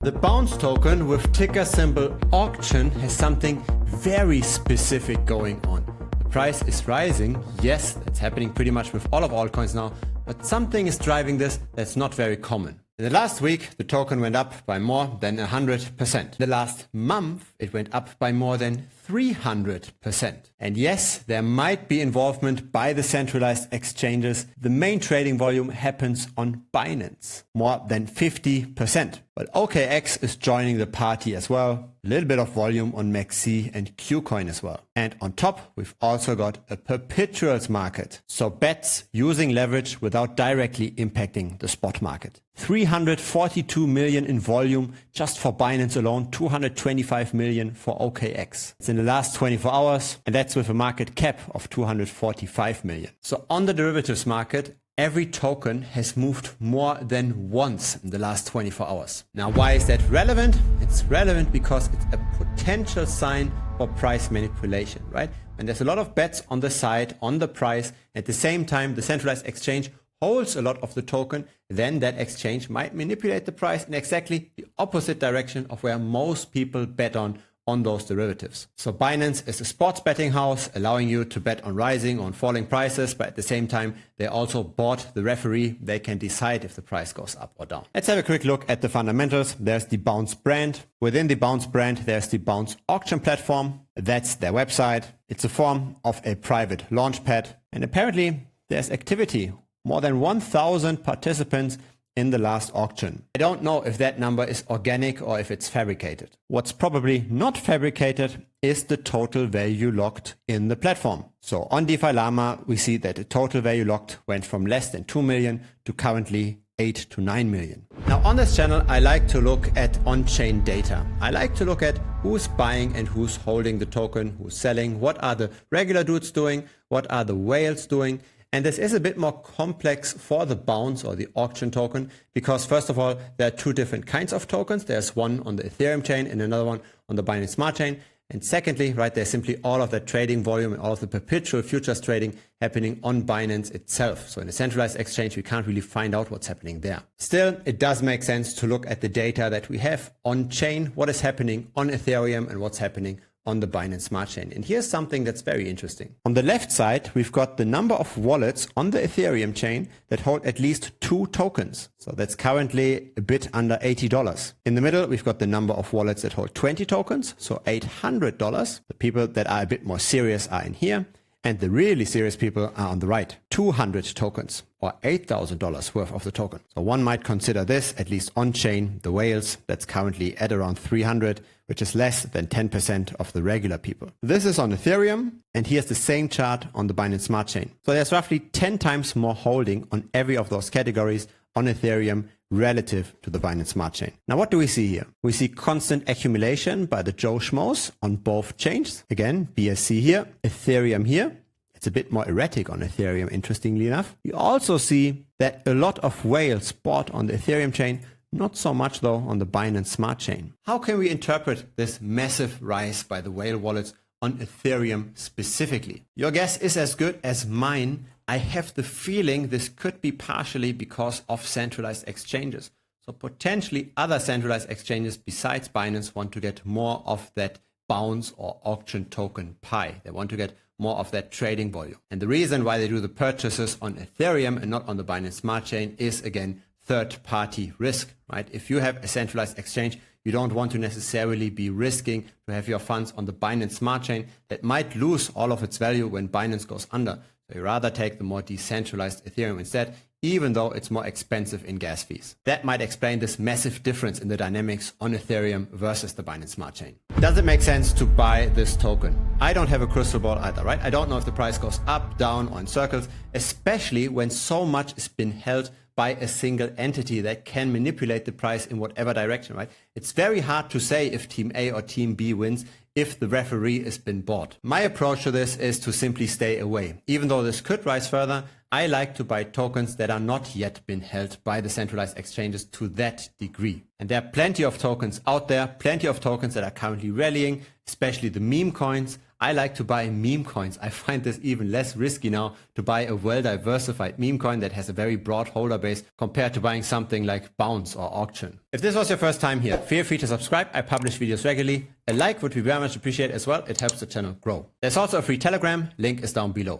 The Bounce token with ticker symbol auction has something very specific going on. The price is rising. Yes, that's happening pretty much with all of altcoins now, but something is driving this that's not very common. In the last week, the token went up by more than 100%. The last month, it went up by more than 300%. And yes, there might be involvement by the centralized exchanges. The main trading volume happens on Binance, more than 50%. But OKX is joining the party as well. A little bit of volume on MEXC and KuCoin as well. And on top, we've also got a perpetuals market. So bets using leverage without directly impacting the spot market. 342 million in volume just for Binance alone, 225 million for OKX. It's in the last 24 hours, and that's with a market cap of 245 million. So on the derivatives market, every token has moved more than once in the last 24 hours. Now, why is that relevant? It's relevant because it's a potential sign for price manipulation, right? And there's a lot of bets on the side, on the price. At the same time, the centralized exchange holds a lot of the token, then that exchange might manipulate the price in exactly the opposite direction of where most people bet on those derivatives. So Binance is a sports betting house, allowing you to bet on rising or on falling prices, but at the same time, they also bought the referee. They can decide if the price goes up or down. Let's have a quick look at the fundamentals. There's the Bounce brand. Within the Bounce brand, there's the Bounce auction platform. That's their website. It's a form of a private launchpad. And apparently there's activity. More than 1,000 participants in the last auction. I don't know if that number is organic or if it's fabricated. What's probably not fabricated is the total value locked in the platform. So on DeFi Llama, we see that the total value locked went from less than 2 million to currently 8 to 9 million. Now on this channel, I like to look at on-chain data. I like to look at who's buying and who's holding the token, who's selling, what are the regular dudes doing, what are the whales doing. And this is a bit more complex for the Bounce or the auction token because first of all, there are two different kinds of tokens. There's one on the Ethereum chain and another one on the Binance Smart Chain. And secondly, right, there's simply all of that trading volume and all of the perpetual futures trading happening on Binance itself. So in a centralized exchange, we can't really find out what's happening there. Still, it does make sense to look at the data that we have on chain, what is happening on Ethereum and what's happening on the Binance Smart Chain. And here's something that's very interesting. On the left side, we've got the number of wallets on the Ethereum chain that hold at least 2 tokens. So that's currently a bit under $80. In the middle, we've got the number of wallets that hold 20 tokens, so $800. The people that are a bit more serious are in here. And the really serious people are on the right. 200 tokens or $8,000 worth of the token. So one might consider this, at least on-chain, the whales, that's currently at around 300, which is less than 10% of the regular people. This is on Ethereum, and here's the same chart on the Binance Smart Chain. So there's roughly 10 times more holding on every of those categories on Ethereum relative to the Binance Smart Chain. Now, what do we see here? We see constant accumulation by the Joe Schmoes on both chains. Again, BSC here, Ethereum here. It's a bit more erratic on Ethereum, interestingly enough. We also see that a lot of whales bought on the Ethereum chain, not so much though on the Binance Smart Chain. How can we interpret this massive rise by the whale wallets on Ethereum specifically? Your guess is as good as mine. I have the feeling this could be partially because of centralized exchanges. So potentially other centralized exchanges besides Binance want to get more of that Bounce or auction token pie. They want to get more of that trading volume. And the reason why they do the purchases on Ethereum and not on the Binance Smart Chain is, again, third-party risk, right? If you have a centralized exchange, you don't want to necessarily be risking to have your funds on the Binance Smart Chain that might lose all of its value when Binance goes under. So you rather take the more decentralized Ethereum instead, even though it's more expensive in gas fees. That might explain this massive difference in the dynamics on Ethereum versus the Binance Smart Chain. Does it make sense to buy this token? I don't have a crystal ball either, right? I don't know if the price goes up, down, or in circles, especially when so much has been held by a single entity that can manipulate the price in whatever direction, right? It's very hard to say if team A or team B wins if the referee has been bought. My approach to this is to simply stay away. Even though this could rise further, I like to buy tokens that are not yet been held by the centralized exchanges to that degree. And there are plenty of tokens out there, plenty of tokens that are currently rallying, especially the meme coins. I like to buy meme coins. I find this even less risky now to buy a well-diversified meme coin that has a very broad holder base compared to buying something like Bounce or Auction. If this was your first time here, feel free to subscribe. I publish videos regularly. A like would be very much appreciated as well. It helps the channel grow. There's also a free Telegram. Link is down below.